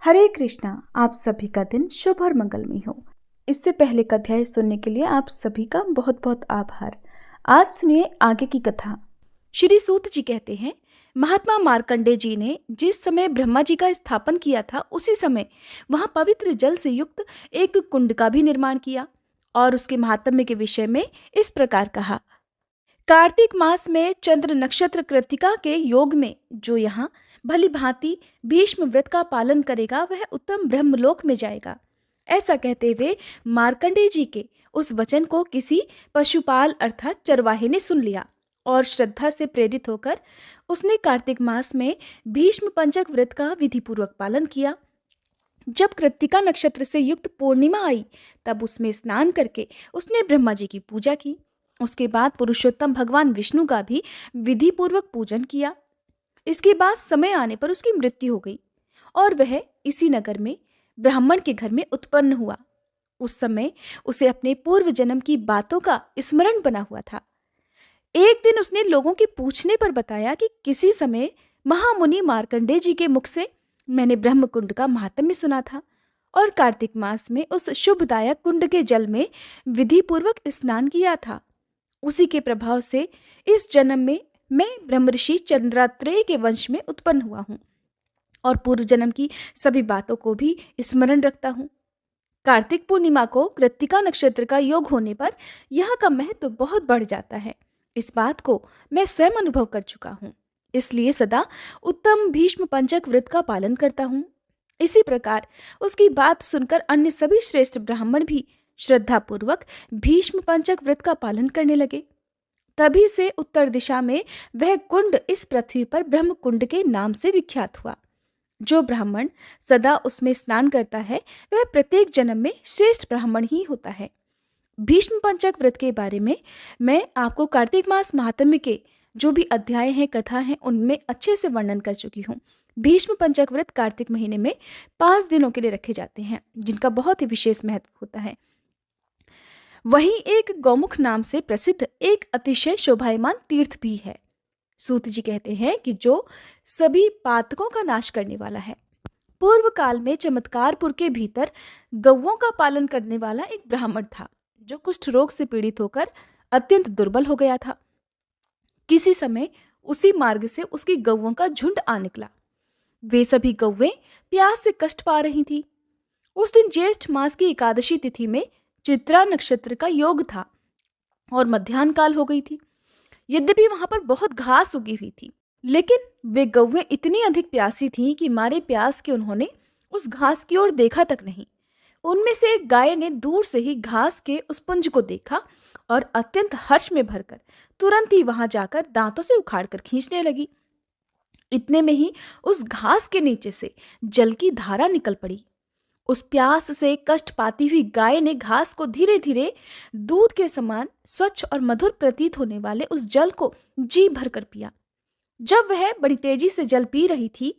हरे कृष्णा। आप सभी का दिन शुभ और मंगलमय हो। इससे पहले का अध्याय सुनने के लिए आप सभी का बहुत बहुत आभार। आज सुनिए आगे की कथा। श्री सूत जी कहते हैं, महात्मा मार्कंडेय जी ने जिस समय ब्रह्मा जी का स्थापन किया था उसी समय वहां पवित्र जल से युक्त एक कुंड का भी निर्माण किया और उसके महात्म्य के विषय में इस प्रकार कहा। कार्तिक मास में चंद्र नक्षत्र कृतिका के योग में जो यहाँ भली भांति भीष्म व्रत का पालन करेगा वह उत्तम ब्रह्मलोक में जाएगा। ऐसा कहते हुए मार्कंडेय जी के उस वचन को किसी पशुपाल अर्थात चरवाहे ने सुन लिया और श्रद्धा से प्रेरित होकर उसने कार्तिक मास में भीष्म पंचक व्रत का विधिपूर्वक पालन किया। जब कृत्तिका नक्षत्र से युक्त पूर्णिमा आई तब उसमें स्नान करके उसने ब्रह्मा जी की पूजा की। उसके बाद पुरुषोत्तम भगवान विष्णु का भी विधि पूर्वक पूजन किया। इसके बाद समय आने पर उसकी मृत्यु हो गई और वह इसी नगर में ब्राह्मण के घर में उत्पन्न हुआ। उस समय उसे अपने पूर्व जन्म की बातों का स्मरण बना हुआ था। एक दिन उसने लोगों के पूछने पर बताया कि किसी समय महामुनि मार्कंडेय जी के मुख से मैंने ब्रह्म कुंड का महात्म्य सुना था और कार्तिक मास में उस शुभदायक कुंड के जल में विधि पूर्वक स्नान किया था। उसी के प्रभाव से इस जन्म में मैं ब्रह्मर्षि चंद्रात्रेय के वंश में उत्पन्न हुआ हूँ और पूर्व जन्म की सभी बातों को भी स्मरण रखता हूँ। कार्तिक पूर्णिमा को कृत्तिका नक्षत्र का योग होने पर यहाँ का महत्व बहुत बढ़ जाता है। इस बात को मैं स्वयं अनुभव कर चुका हूँ, इसलिए सदा उत्तम भीष्म पंचक व्रत का पालन करता हूँ। इसी प्रकार उसकी बात सुनकर अन्य सभी श्रेष्ठ ब्राह्मण भी श्रद्धापूर्वक भीष्म पंचक व्रत का पालन करने लगे। तभी से उत्तर दिशा में वह कुंड इस पृथ्वी पर ब्रह्म कुंड के नाम से विख्यात हुआ। जो ब्राह्मण सदा उसमें स्नान करता है वह प्रत्येक जन्म में श्रेष्ठ ब्राह्मण ही होता है। भीष्म पंचक व्रत के बारे में मैं आपको कार्तिक मास महात्म्य के जो भी अध्याय हैं, कथा हैं, उनमें अच्छे से वर्णन कर चुकी हूँ। भीष्म पंचक व्रत कार्तिक महीने में 5 दिनों के लिए रखे जाते हैं, जिनका बहुत ही विशेष महत्व होता है। वहीं एक गौमुख नाम से प्रसिद्ध एक अतिशय शोभायमान तीर्थ भी है। सूत जी कहते हैं कि जो सभी पातकों का नाश करने वाला है। पूर्व काल में चमत्कारपुर के भीतर गौओं का पालन करने वाला एक ब्राह्मण था जो कुष्ठ रोग से पीड़ित होकर अत्यंत दुर्बल हो गया था। किसी समय उसी मार्ग से उसकी गौओं का झुंड आ निकला। वे सभी गौवें प्यास से कष्ट पा रही थी। उस दिन ज्येष्ठ मास की एकादशी तिथि में चित्रा नक्षत्र का योग था और मध्याह्न काल हो गई थी। यद्यपि वहां पर बहुत घास उगी हुई थी, लेकिन वे गौवें इतनी अधिक प्यासी थीं कि मारे प्यास के उन्होंने उस घास की ओर देखा तक नहीं। उनमें से एक गाय ने दूर से ही घास के उस पुंज को देखा और अत्यंत हर्ष में भरकर तुरंत ही वहां जाकर दांतों से उखाड़कर खींचने लगी। इतने में ही उस घास के नीचे से जल की धारा निकल पड़ी। उस प्यास से कष्ट पाती हुई गाय ने घास को धीरे धीरे दूध के समान स्वच्छ और मधुर प्रतीत होने वाले उस जल को जी भरकर पिया। जब वह बड़ी तेजी से जल पी रही थी,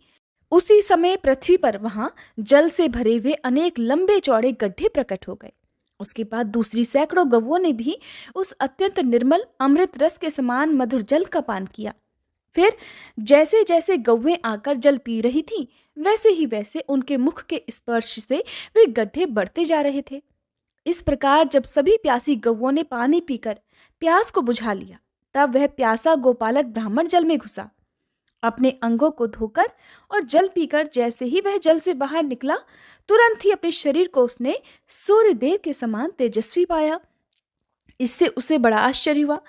उसी समय पृथ्वी पर वहां जल से भरे हुए अनेक लंबे चौड़े गड्ढे प्रकट हो गए। उसके बाद दूसरी सैकड़ों गौओं ने भी उस अत्यंत निर्मल अमृत रस के समान मधुर जल का पान किया। फिर जैसे जैसे गौवें आकर जल पी रही थीं, वैसे ही वैसे उनके मुख के स्पर्श से वे गड्ढे बढ़ते जा रहे थे। इस प्रकार जब सभी प्यासी गौओं ने पानी पीकर प्यास को बुझा लिया, तब वह प्यासा गोपालक ब्राह्मण जल में घुसा। अपने अंगों को धोकर और जल पीकर जैसे ही वह जल से बाहर निकला, तुरंत ही अपने शरीर को उसने सूर्य देव के समान तेजस्वी पाया। इससे उसे बड़ा आश्चर्य हुआ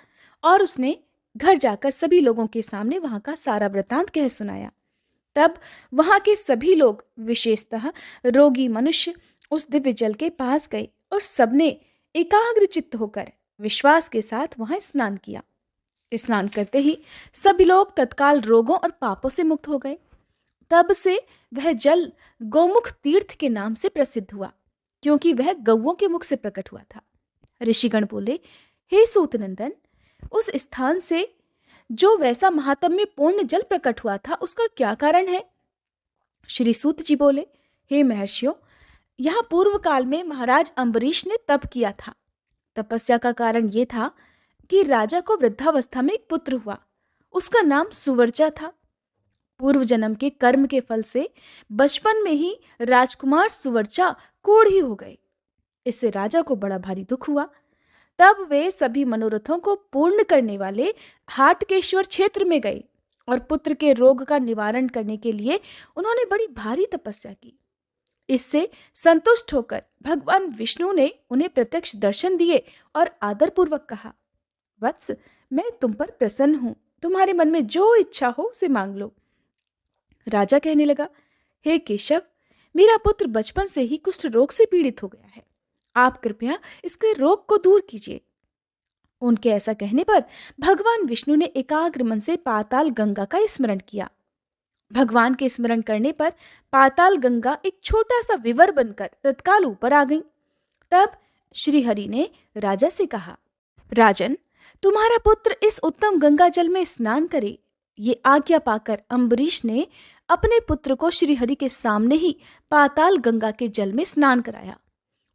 और उसने घर जाकर सभी लोगों के सामने वहां का सारा वृतांत कह सुनाया। तब वहां के सभी लोग, विशेषतः रोगी मनुष्य, उस दिव्य जल के पास गए और सबने एकाग्र चित्त होकर विश्वास के साथ वहां स्नान किया। स्नान करते ही सभी लोग तत्काल रोगों और पापों से मुक्त हो गए। तब से वह जल गौमुख तीर्थ के नाम से प्रसिद्ध हुआ, क्योंकि वह गौओं के मुख से प्रकट हुआ था। ऋषिगण बोले, हे सूतनंदन, उस स्थान से जो वैसा महात्म्य पूर्ण जल प्रकट हुआ था उसका क्या कारण है? श्री सूत जी बोले, हे महर्षियों, यहाँ पूर्व काल में महाराज अम्बरीश ने तप किया था। तपस्या का कारण ये था कि राजा को वृद्धावस्था में एक पुत्र हुआ। उसका नाम सुवर्चा था। पूर्व जन्म के कर्म के फल से बचपन में ही राजकुमार सुवर्चा कोढ़ी हो गए। इससे राजा को बड़ा भारी दुख हुआ। तब वे सभी मनोरथों को पूर्ण करने वाले हाटकेश्वर क्षेत्र में गए और पुत्र के रोग का निवारण करने के लिए उन्होंने बड़ी भारी तपस्या की। इससे संतुष्ट होकर भगवान विष्णु ने उन्हें प्रत्यक्ष दर्शन दिए और आदरपूर्वक कहा, वत्स, मैं तुम पर प्रसन्न हूं, तुम्हारे मन में जो इच्छा हो उसे मांग लो। राजा कहने लगा, हे केशव, मेरा पुत्र बचपन से ही कुष्ठ रोग से पीड़ित हो गया है, आप कृपया इसके रोग को दूर कीजिए। उनके ऐसा कहने पर भगवान विष्णु ने एकाग्र मन से पाताल गंगा का स्मरण किया। भगवान के स्मरण करने पर पाताल गंगा एक छोटा सा विवर बनकर तत्काल ऊपर आ गई। तब श्री हरि ने राजा से कहा, राजन, तुम्हारा पुत्र इस उत्तम गंगा जल में स्नान करे। ये आज्ञा पाकर अम्बरीश ने अपने पुत्र को श्री हरि के सामने ही पाताल गंगा के जल में स्नान कराया।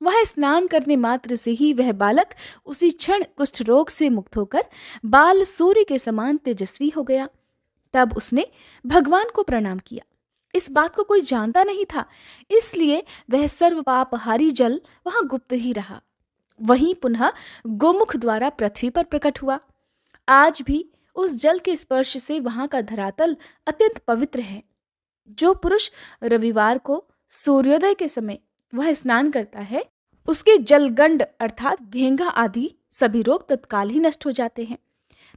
वह स्नान करने मात्र से ही वह बालक उसी क्षण कुष्ठ रोग से मुक्त होकर बाल सूर्य के समान तेजस्वी हो गया। तब उसने भगवान को प्रणाम किया। इस बात को कोई जानता नहीं था, इसलिए वह सर्व पापहारी जल वहां गुप्त ही रहा। वहीं पुनः गोमुख द्वारा पृथ्वी पर प्रकट हुआ। आज भी उस जल के स्पर्श से वहां का धरातल अत्यंत पवित्र है। जो पुरुष रविवार को सूर्योदय के समय वह स्नान करता है, उसके जलगंड अर्थात घेंघा आदि सभी रोग तत्काल ही नष्ट हो जाते हैं।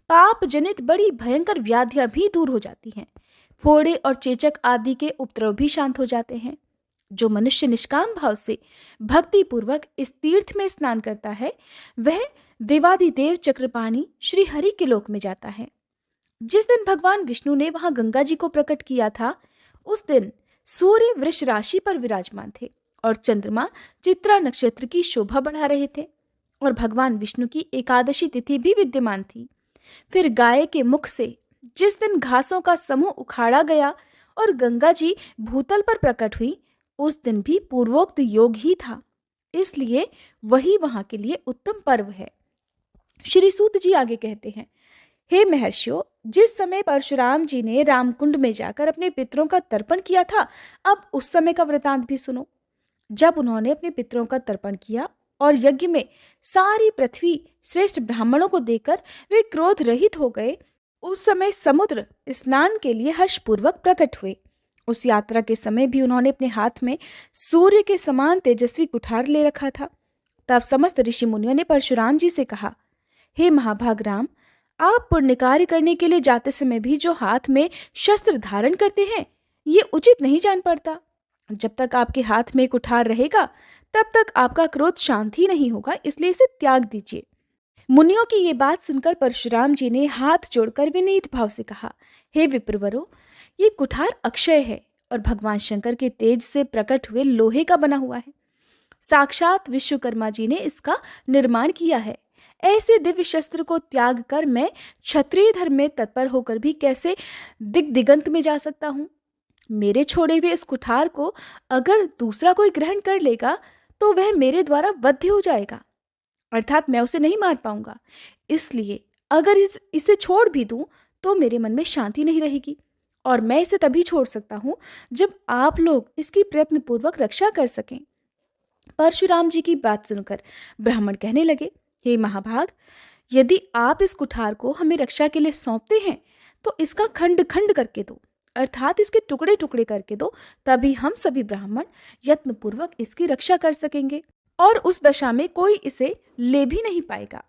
पाप जनित बड़ी भयंकर व्याधियां भी दूर हो जाती हैं। फोड़े और चेचक आदि के उपद्रव भी शांत हो जाते हैं। जो मनुष्य निष्काम भाव से भक्ति पूर्वक इस तीर्थ में स्नान करता है, वह देवादिदेव चक्रपाणी श्री हरि के लोक में जाता है। जिस दिन भगवान विष्णु ने वहां गंगा जी को प्रकट किया था, उस दिन सूर्य वृष राशि पर विराजमान थे और चंद्रमा चित्रा नक्षत्र की शोभा बढ़ा रहे थे और भगवान विष्णु की एकादशी तिथि भी विद्यमान थी। फिर गाय के मुख से जिस दिन घासों का समूह उखाड़ा गया और गंगा जी भूतल पर प्रकट हुई, उस दिन भी पूर्वोक्त योग ही था, इसलिए वही वहां के लिए उत्तम पर्व है। श्री सूत जी आगे कहते हैं, हे महर्षियों, जिस समय परशुराम जी ने रामकुंड में जाकर अपने पितरों का तर्पण किया था, अब उस समय का वृतांत भी सुनो। जब उन्होंने अपने पितरों का तर्पण किया और यज्ञ में सारी पृथ्वी श्रेष्ठ ब्राह्मणों को देकर वे क्रोध रहित हो गए, उस समय समुद्र स्नान के लिए हर्षपूर्वक प्रकट हुए। उस यात्रा के समय भी उन्होंने अपने हाथ में सूर्य के समान तेजस्वी कुठार ले रखा था। तब समस्त ऋषि मुनियों ने परशुराम जी से कहा, हे महाभाग राम, आप पुण्य कार्य करने के लिए जाते समय भी जो हाथ में शस्त्र धारण करते हैं, ये उचित नहीं जान पड़ता। जब तक आपके हाथ में कुठार रहेगा, तब तक आपका क्रोध शांत ही नहीं होगा, इसलिए इसे त्याग दीजिए। मुनियों की ये बात सुनकर परशुराम जी ने हाथ जोड़कर विनीत भाव से कहा, हे विप्रवरों, ये कुठार अक्षय है और भगवान शंकर के तेज से प्रकट हुए लोहे का बना हुआ है। साक्षात विश्वकर्मा जी ने इसका निर्माण किया है। ऐसे दिव्य शस्त्र को त्याग कर मैं क्षत्रिय धर्म में तत्पर होकर भी कैसे दिगंत में जा सकता हूँ? मेरे छोड़े हुए इस कुठार को अगर दूसरा कोई ग्रहण कर लेगा तो वह मेरे द्वारा वध्य हो जाएगा, अर्थात मैं उसे नहीं मार पाऊंगा। इसलिए अगर इसे छोड़ भी दूं तो मेरे मन में शांति नहीं रहेगी और मैं इसे तभी छोड़ सकता हूं जब आप लोग इसकी प्रयत्नपूर्वक रक्षा कर सकें। परशुराम जी की बात सुनकर ब्राह्मण कहने लगे, हे महाभाग, यदि आप इस कुठार को हमें रक्षा के लिए सौंपते हैं तो इसका खंड खंड करके दो, अर्थात इसके टुकड़े टुकड़े करके दो, तभी हम सभी ब्राह्मण यत्नपूर्वक इसकी रक्षा कर सकेंगे और उस दशा में कोई इसे ले भी नहीं पाएगा।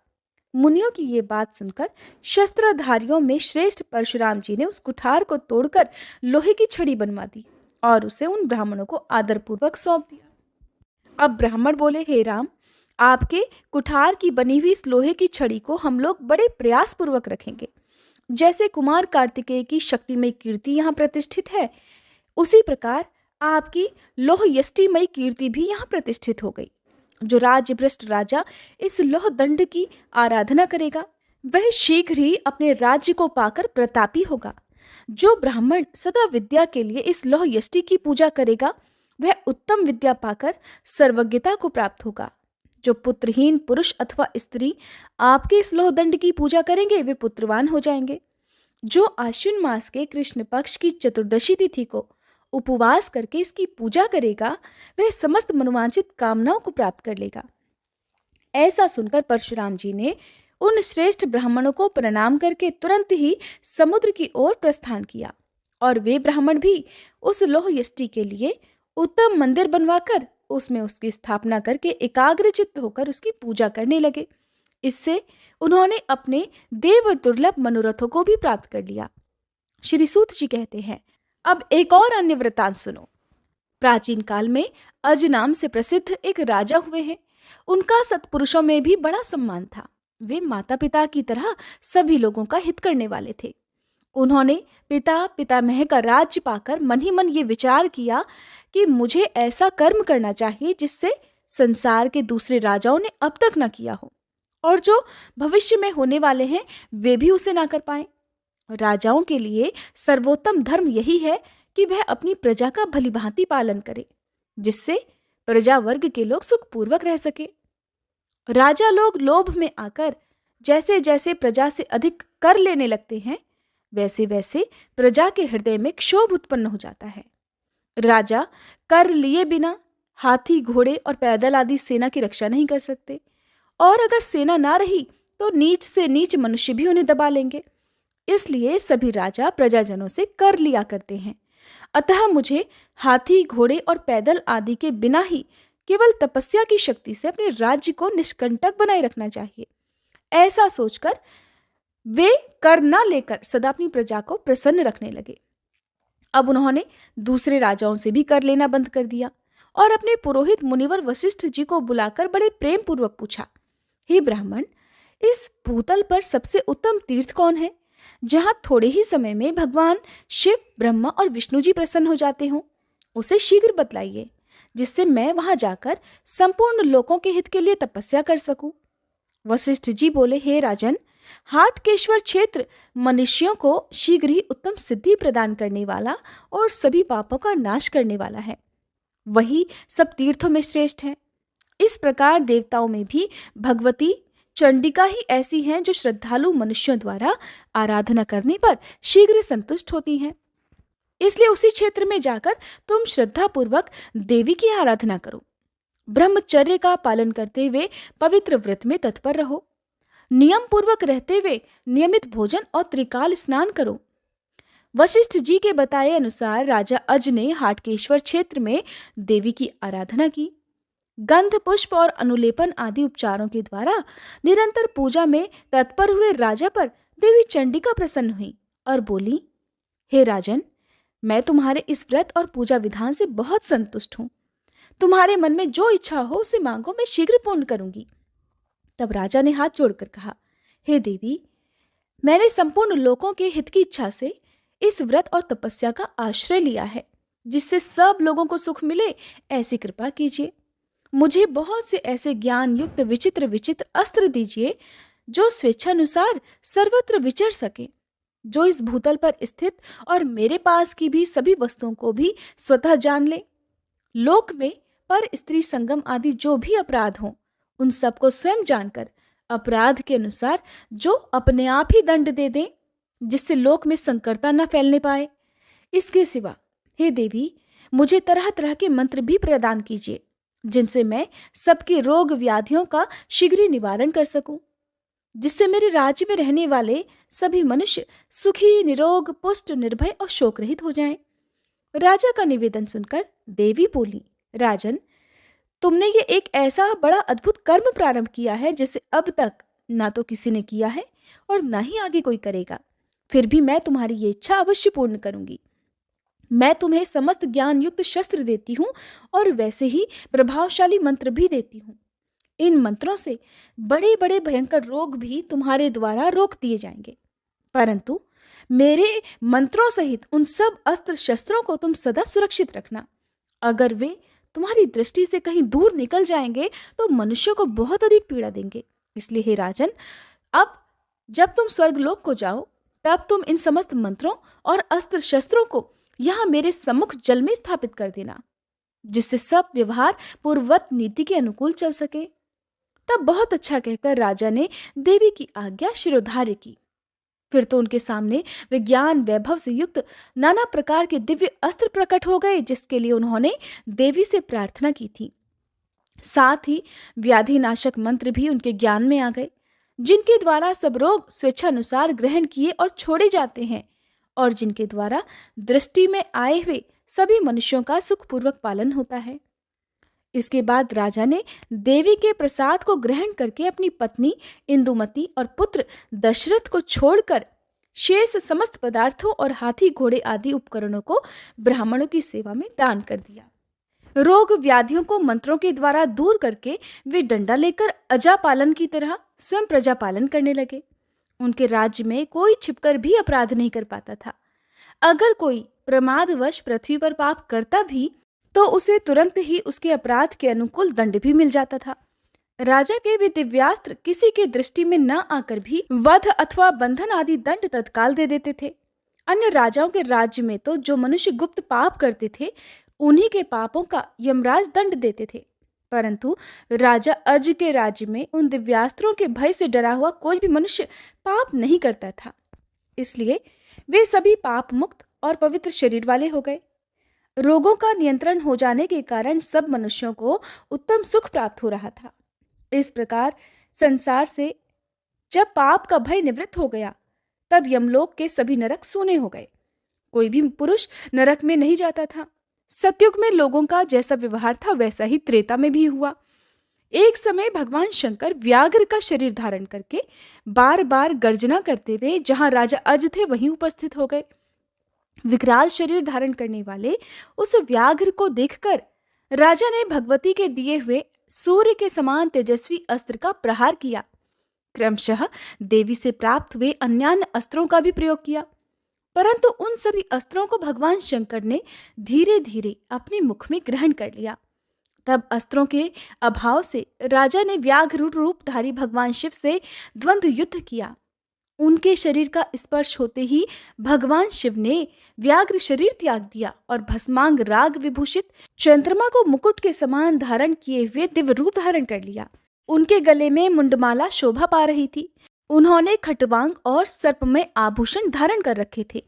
मुनियों की ये बात सुनकर शस्त्रधारियों में श्रेष्ठ परशुराम जी ने उस कुठार को तोड़कर लोहे की छड़ी बनवा दी और उसे उन ब्राह्मणों को आदरपूर्वक सौंप दिया। अब ब्राह्मण बोले, हे राम, आपके कुठार की बनी हुई इस लोहे की छड़ी को हम लोग बड़े प्रयास पूर्वक रखेंगे। जैसे कुमार कार्तिकेय की शक्तिमय कीर्ति यहाँ प्रतिष्ठित है, उसी प्रकार आपकी लोह यष्टिमय कीर्ति भी यहाँ प्रतिष्ठित हो गई। जो राज्य भ्रष्ट राजा इस लोह दंड की आराधना करेगा, वह शीघ्र ही अपने राज्य को पाकर प्रतापी होगा। जो ब्राह्मण सदा विद्या के लिए इस लोह यष्टि की पूजा करेगा, वह उत्तम विद्या पाकर सर्वज्ञता को प्राप्त होगा। जो पुत्रहीन पुरुष अथवा स्त्री आपके इस लोह दंड की पूजा करेंगे, वे पुत्रवान हो जाएंगे। जो आश्विन मास के कृष्ण पक्ष की चतुर्दशी तिथि को उपवास करके इसकी पूजा करेगा, वह समस्त मनोवांछित कामनाओं को प्राप्त कर लेगा। ऐसा सुनकर परशुराम जी ने उन श्रेष्ठ ब्राह्मणों को प्रणाम करके तुरंत ही समुद्र की ओर प्रस्थान किया और वे ब्राह्मण भी उस लौह यष्टि के लिए उत्तम मंदिर बनवाकर उसमें उसकी स्थापना करके एकाग्रचित्त होकर उसकी पूजा करने लगे। इससे उन्होंने अपने देव दुर्लभ मनोरथों को भी प्राप्त कर लिया। श्री सूत जी कहते हैं, अब एक और अन्य वृतांत सुनो। प्राचीन काल में अज नाम से प्रसिद्ध एक राजा हुए हैं। उनका सत्पुरुषों में भी बड़ा सम्मान था। वे माता पिता की तरह सभी लोगों का हित करने वाले थे। उन्होंने पिता पितामह का राज्य पाकर मन ही मन ये विचार किया कि मुझे ऐसा कर्म करना चाहिए जिससे संसार के दूसरे राजाओं ने अब तक न किया हो और जो भविष्य में होने वाले हैं वे भी उसे ना कर पाए। राजाओं के लिए सर्वोत्तम धर्म यही है कि वह अपनी प्रजा का भलीभांति पालन करे, जिससे प्रजा वर्ग के लोग सुखपूर्वक रह सके। राजा लोग लोभ में आकर जैसे जैसे प्रजा से अधिक कर लेने लगते हैं, वैसे वैसे प्रजा के हृदय में क्षोभ उत्पन्न हो जाता है। राजा कर लिए बिना हाथी, घोड़े और पैदल आदि सेना की रक्षा नहीं कर सकते, और अगर सेना ना रही तो नीच से नीच मनुष्य भी उन्हें दबा लेंगे। इसलिए सभी राजा प्रजाजनों से कर लिया करते हैं। अतः मुझे हाथी, घोड़े और पैदल आदि के बिना ही केवल तपस्या की शक्ति से अपने राज्य को निष्कंटक बनाए रखना चाहिए। ऐसा सोचकर वे कर न लेकर सदा अपनी प्रजा को प्रसन्न रखने लगे। अब उन्होंने दूसरे राजाओं से भी कर लेना बंद कर दिया और अपने पुरोहित मुनिवर वशिष्ठ जी को बुलाकर बड़े प्रेम पूर्वक पूछा, हे ब्राह्मण, इस भूतल पर सबसे उत्तम तीर्थ कौन है, जहां थोड़े ही समय में भगवान शिव, ब्रह्मा और विष्णु जी प्रसन्न हो जाते हों? उसे शीघ्र बतलाइए, जिससे मैं वहां जाकर संपूर्ण लोगों के हित के लिए तपस्या कर सकूं। वशिष्ठ जी बोले, हे राजन, हाटकेश्वर क्षेत्र मनुष्यों को शीघ्र ही उत्तम सिद्धि प्रदान करने वाला और सभी पापों का नाश करने वाला है। वही सब तीर्थों में श्रेष्ठ है। इस प्रकार देवताओं में भी भगवती चंडिका ही ऐसी हैं जो श्रद्धालु मनुष्यों द्वारा आराधना करने पर शीघ्र संतुष्ट होती हैं। इसलिए उसी क्षेत्र में जाकर तुम श्रद्धा पूर्वक देवी की आराधना करो। ब्रह्मचर्य का पालन करते हुए पवित्र व्रत में तत्पर रहो। नियम पूर्वक रहते हुए नियमित भोजन और त्रिकाल स्नान करो। वशिष्ठ जी के बताए अनुसार राजा अज ने हाटकेश्वर क्षेत्र में देवी की आराधना की। गंध, पुष्प और अनुलेपन आदि उपचारों के द्वारा निरंतर पूजा में तत्पर हुए राजा पर देवी चंडिका प्रसन्न हुई और बोली, हे राजन, मैं तुम्हारे इस व्रत और पूजा विधान से बहुत संतुष्ट हूं। तुम्हारे मन में जो इच्छा हो उसे मांगो, मैं शीघ्र पूर्ण करूंगी। तब राजा ने हाथ जोड़कर कहा, हे देवी, मैंने संपूर्ण लोगों के हित की इच्छा से इस व्रत और तपस्या का आश्रय लिया है, जिससे सब लोगों को सुख मिले, ऐसी कृपा कीजिए। मुझे बहुत से ऐसे ज्ञान युक्त विचित्र विचित्र अस्त्र दीजिए जो स्वेच्छानुसार सर्वत्र विचर सके, जो इस भूतल पर स्थित और मेरे पास की भी सभी वस्तुओं को भी स्वतः जान ले। लोक में पर स्त्री संगम आदि जो भी अपराध हों, उन सबको स्वयं जानकर अपराध के अनुसार जो अपने आप ही दंड दे दें, जिससे लोक में संकरता न फैलने पाए। इसके सिवा हे देवी, मुझे तरह तरह के मंत्र भी प्रदान कीजिए, जिनसे मैं सबके रोग व्याधियों का शीघ्र निवारण कर सकूं, जिससे मेरे राज्य में रहने वाले सभी मनुष्य सुखी, निरोग, पुष्ट, निर्भय और शोक रहित हो जाएं। राजा का निवेदन सुनकर देवी बोली, राजन, तुमने ये एक ऐसा बड़ा अद्भुत कर्म प्रारंभ किया है जिसे अब तक ना तो किसी ने किया है और ना ही आगे कोई करेगा। फिर भी मैं तुम्हारी ये इच्छा अवश्य पूर्ण करूंगी। मैं तुम्हें समस्त ज्ञान युक्त शस्त्र देती हूँ और वैसे ही प्रभावशाली मंत्र भी देती हूँ। इन मंत्रों से बड़े बड़े भयंकर रोग भी तुम्हारे द्वारा रोक दिए जाएंगे, परंतु मेरे मंत्रों सहित उन सब अस्त्र शस्त्रों को तुम सदा सुरक्षित रखना। अगर वे तुम्हारी दृष्टि से कहीं दूर निकल जाएंगे तो मनुष्यों को बहुत अधिक पीड़ा देंगे। इसलिए हे राजन, अब जब तुम स्वर्गलोक को जाओ तब तुम इन समस्त मंत्रों और अस्त्र शस्त्रों को यहाँ मेरे सम्मुख जल में स्थापित कर देना, जिससे सब व्यवहार पूर्ववत नीति के अनुकूल चल सके। तब बहुत अच्छा कहकर राजा ने देवी की आज्ञा शिरोधार्य की। फिर तो उनके सामने विज्ञान वैभव से युक्त नाना प्रकार के दिव्य अस्त्र प्रकट हो गए, जिसके लिए उन्होंने देवी से प्रार्थना की थी। साथ ही व्याधिनाशक मंत्र भी उनके ज्ञान में आ गए, जिनके द्वारा सब रोग स्वेच्छानुसार ग्रहण किए और छोड़े जाते हैं, और जिनके द्वारा दृष्टि में आए हुए सभी मनुष्यों का सुखपूर्वक पालन होता है। इसके बाद राजा ने देवी के प्रसाद को ग्रहण करके अपनी पत्नी इंदुमती और पुत्र दशरथ को छोड़कर शेष समस्त पदार्थों और हाथी घोड़े आदि उपकरणों को ब्राह्मणों की सेवा में दान कर दिया। रोग व्याधियों को मंत्रों के द्वारा दूर करके वे डंडा लेकर अजा पालन की तरह स्वयं प्रजा पालन करने लगे। उनके राज्य में कोई छिपकर भी अपराध नहीं कर पाता था। अगर कोई प्रमादवश पृथ्वी पर पाप करता भी तो उसे तुरंत ही उसके अपराध के अनुकूल दंड भी मिल जाता था। राजा के वे दिव्यास्त्र किसी के दृष्टि में न आकर भी वध अथवा बंधन आदि दंड तत्काल दे देते थे। अन्य राजाओं के राज्य में तो जो मनुष्य गुप्त पाप करते थे उन्हीं के पापों का यमराज दंड देते थे, परंतु राजा अज के राज्य में उन दिव्यास्त्रों के भय से डरा हुआ कोई भी मनुष्य पाप नहीं करता था। इसलिए वे सभी पाप मुक्त और पवित्र शरीर वाले हो गए। रोगों का नियंत्रण हो जाने के कारण सब मनुष्यों को उत्तम सुख प्राप्त हो रहा था। इस प्रकार संसार से जब पाप का भय निवृत्त हो गया, तब यमलोक के सभी नरक सूने हो गए। कोई भी पुरुष नरक में नहीं जाता था। सतयुग में लोगों का जैसा व्यवहार था वैसा ही त्रेता में भी हुआ। एक समय भगवान शंकर व्याघ्र का शरीर धारण करके बार बार गर्जना करते हुए जहां राजा अज थे वहीं उपस्थित हो गए। विकराल शरीर धारण करने वाले उस व्याघ्र को देखकर राजा ने भगवती के दिए हुए सूर्य के समान तेजस्वी अस्त्र का प्रहार किया। क्रमशः देवी से प्राप्त हुए अन्यान्य अस्त्रों का भी प्रयोग किया, परंतु उन सभी अस्त्रों को भगवान शंकर ने धीरे धीरे अपने मुख में ग्रहण कर लिया। तब अस्त्रों के अभाव से राजा ने व्याघ्र रूपधारी भगवान शिव से द्वंद्व युद्ध किया। उनके शरीर का स्पर्श होते ही भगवान शिव ने व्याघ्र शरीर त्याग दिया और भस्मांग राग विभूषित चंद्रमा को मुकुट के समान धारण किए हुए दिव्य रूप धारण कर लिया। उनके गले में मुंडमाला शोभा पा रही थी। उन्होंने खटवांग और सर्पमय आभूषण धारण कर रखे थे।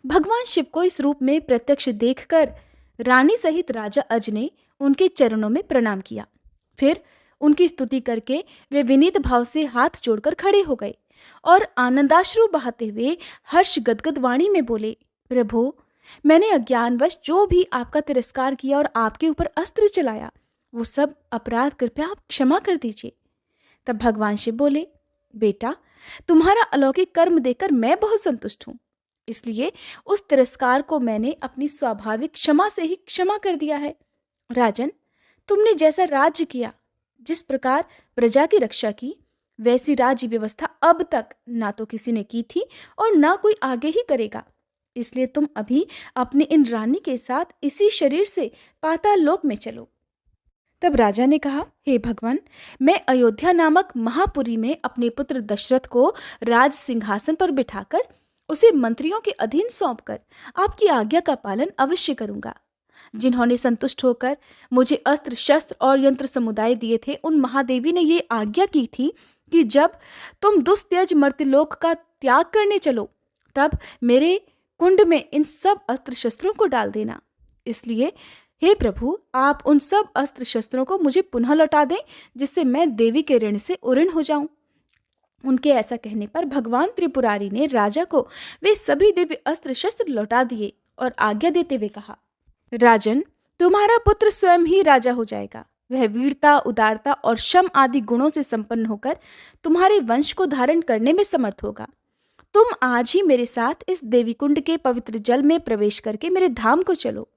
भगवान शिव को इस रूप में प्रत्यक्ष देखकर रानी सहित राजा अज ने उनके चरणों में प्रणाम किया। फिर उनकी स्तुति करके वे विनीत भाव से हाथ जोड़कर खड़े हो गए और आनंदाश्रु बहाते हुए हर्ष गदगद वाणी में बोले, प्रभु, मैंने अज्ञानवश जो भी आपका तिरस्कार किया और आपके ऊपर अस्त्र चलाया, वो सब अपराध कृपया आप क्षमा कर दीजिए। तब भगवान शिव बोले, बेटा, तुम्हारा अलौकिक कर्म देकर मैं बहुत संतुष्ट हूँ, इसलिए उस तिरस्कार को मैंने अपनी स्वाभाविक क्षमा से ही क्षमा कर दिया है। राजन, तुमने जैसा राज्य किया, जिस प्रकार प्रजा की रक्षा की, वैसी राज्य व्यवस्था अब तक ना तो किसी ने की थी और ना कोई आगे ही करेगा। इसलिए तुम अभी अपनी इन रानी के साथ इसी शरीर से पाताल लोक में चलो। तब राजा ने कहा, हे भगवान, मैं अयोध्या नामक महापुरी में अपने पुत्र दशरथ को राज सिंहासन पर बिठाकर उसे मंत्रियों के अधीन सौंपकर आपकी आज्ञा का पालन अवश्य करूंगा। जिन्होंने संतुष्ट होकर मुझे अस्त्र शस्त्र और यंत्र समुदाय दिए थे, उन महादेवी ने ये आज्ञा की थी कि जब तुम दुस्त्यज मर्त्यलोक का त्याग करने चलो, तब मेरे कुंड में इन सब अस्त्र शस्त्रों को डाल देना। इसलिए हे प्रभु, आप उन सब अस्त्र शस्त्रों को मुझे पुनः लौटा दें, जिससे मैं देवी के ऋण से उऋण हो जाऊं। उनके ऐसा कहने पर भगवान त्रिपुरारी ने राजा को वे सभी दिव्य अस्त्र शस्त्र लौटा दिए और आज्ञा देते हुए कहा, राजन, तुम्हारा पुत्र स्वयं ही राजा हो जाएगा। वह वीरता, उदारता और शम आदि गुणों से संपन्न होकर तुम्हारे वंश को धारण करने में समर्थ होगा। तुम आज ही मेरे साथ इस देवी कुंड के पवित्र जल में प्रवेश करके मेरे धाम को चलो।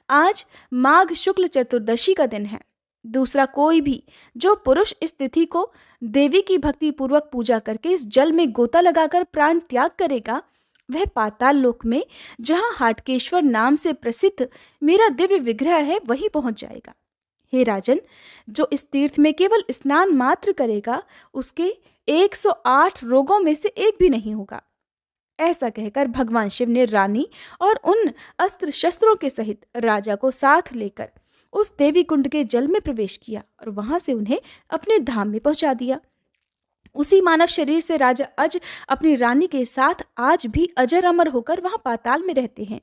आज माघ शुक्ल चतुर्दशी का दिन है। दूसरा कोई भी जो पुरुष इस तिथि को देवी की भक्ति पूर्वक पूजा करके इस जल में गोता लगाकर प्राण त्याग करेगा, वह पाताल लोक में, जहां हाटकेश्वर नाम से प्रसिद्ध मेरा दिव्य विग्रह है, वहीं पहुंच जाएगा। हे राजन, जो इस तीर्थ में केवल स्नान मात्र करेगा, उसके 108 रोगों में से एक भी नहीं होगा। ऐसा कहकर भगवान शिव ने रानी और उन अस्त्र शस्त्रों के सहित राजा को साथ लेकर उस देवी कुंड के जल में प्रवेश किया और वहां से उन्हें अपने धाम में पहुंचा दिया। उसी मानव शरीर से राजा अज अपनी रानी के साथ आज भी अजर अमर होकर वहां पाताल में रहते हैं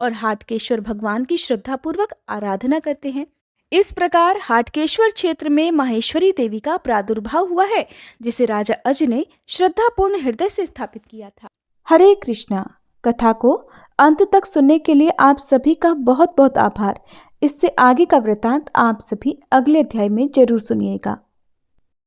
और हाटकेश्वर भगवान की श्रद्धापूर्वक आराधना करते हैं। इस प्रकार हाटकेश्वर क्षेत्र में माहेश्वरी देवी का प्रादुर्भाव हुआ है, जिसे राजा अज ने श्रद्धापूर्ण हृदय से स्थापित किया था। हरे कृष्णा। कथा को अंत तक सुनने के लिए आप सभी का बहुत बहुत आभार। इससे आगे का वृतांत आप सभी अगले अध्याय में जरूर सुनिएगा।